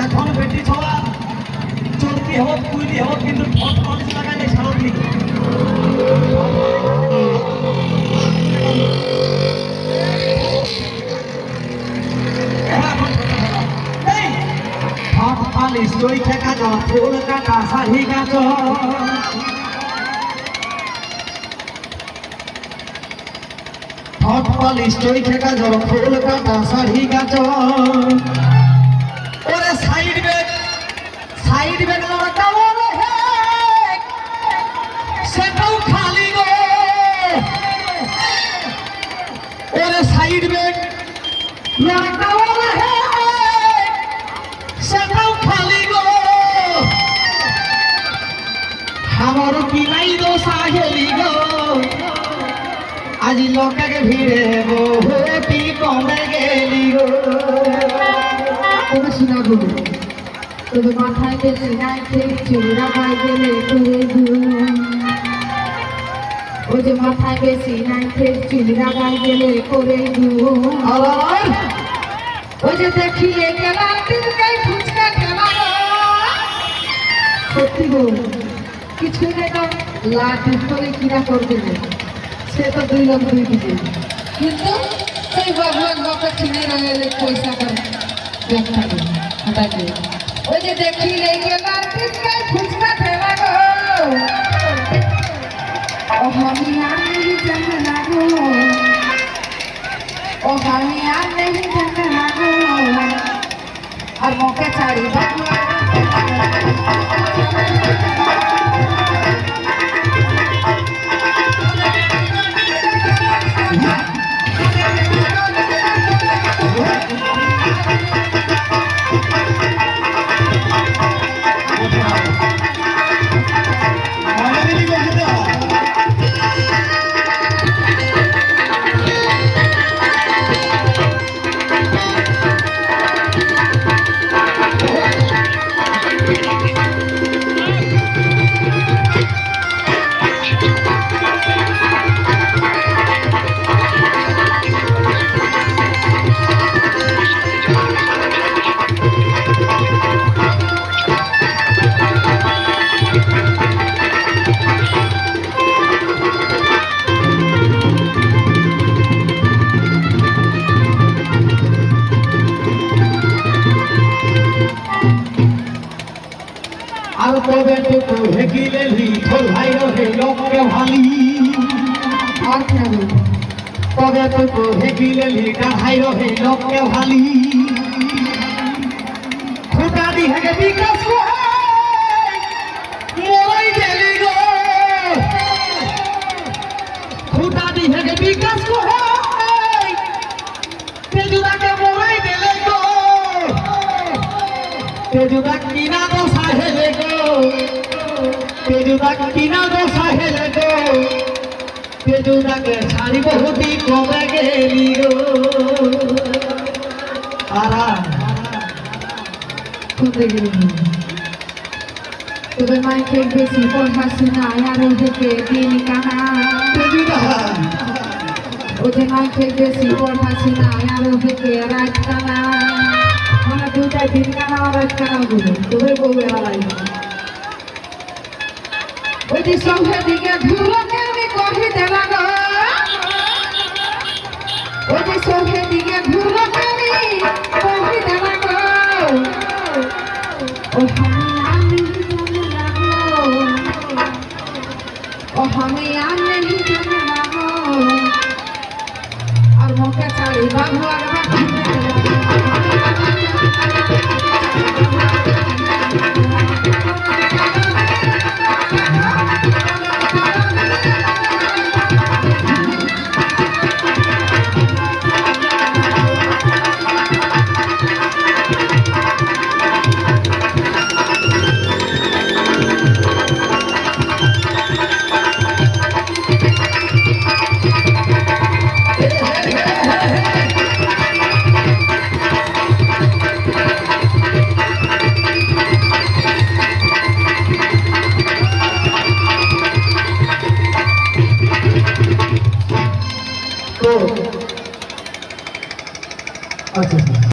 এখন বেটি ছড়া চলতি হোক কুইলি হোক কিন্তু ঠট পালিশ লাগাইলে সারত নি ঠট পালিশ দই ঠেকা যাওয়া ফুল কাটা শাড়ি গাছ ঠট পালিশ দই ঠেকা যাওয়া ফুল কাটা শাড়ি গাছ ওরে সাইড ব্যাগ লড়কাও রে সেটাও খালি গো ওরে সাইড ব্যাগ লড়কাও রে সেটাও খালি গো আমার কি নাই দোষা হেলি গো আজি লোকাকে ভিড়ে বহুটি কমে গেলি গো তবে শোনা গুলো তবে মাথায় বেশি নাই ঠিক চুরা গাই গেলে করে ওই যে মাথায় বেশি নাই ঠিক চুরা গাই গেলে করে আবার ওই যে দেখিয়ে গেলাম দিনকাই ফুচকা খেলা সত্যি গো কিছুই নেই না লাঠি করে কিনা করবে সে তো 2 লাখ 2 দিবে কিন্তু সেই ভগবান বাবা চিনে রয়ে পয়সা করে দেখাবে হঠাৎ ওই যে দেখিলে গেলাম দিনকাই ফুচকা খেলা গো ও আমি আর নেই জানা না গো ও আমি আর নেই জানা না গো আর মুখে ছাড়ি বাবা আর তবে তো হেকিলে লি ঢোলাই রহে লোকে ভালি আর কেন তবে তো হেকিলে লি ঢাই রহে লোকে ভালি খুঁটা দি হেগে বিকাশ মোরাই দেলি গো খুঁটা দি হেগে বিকাশ গো তেজুদাকে মোরাই দেলে গো তেজুদা কিনা গো সাহেলে গো তেজুদা কিনা গো সাহেলে গো তেজুদাকে ছাড়ি বহুতি কমে গেলি গো আরা খুঁজে গেল তবে মাইকে বেশি পড়াশোনা আর ওদিকে দিন কাহা তেজুদা ও যে মাইকে বেশি পড়াশোনা আর ওদিকে রাত কানা মানে 2টা দিন কানা আর রাত কানা গুলো তবে বউ এলাই ওই যে সঙ্গে দিকে ঘুরোকে আমি কহি দেলা গো ওই যে সঙ্গে দিকে ঘুরোকে আমি কহি দেলা গো ও আমি ও আমি আর नहीं जाने लागो और मौका चाली बाबू तो अच्छा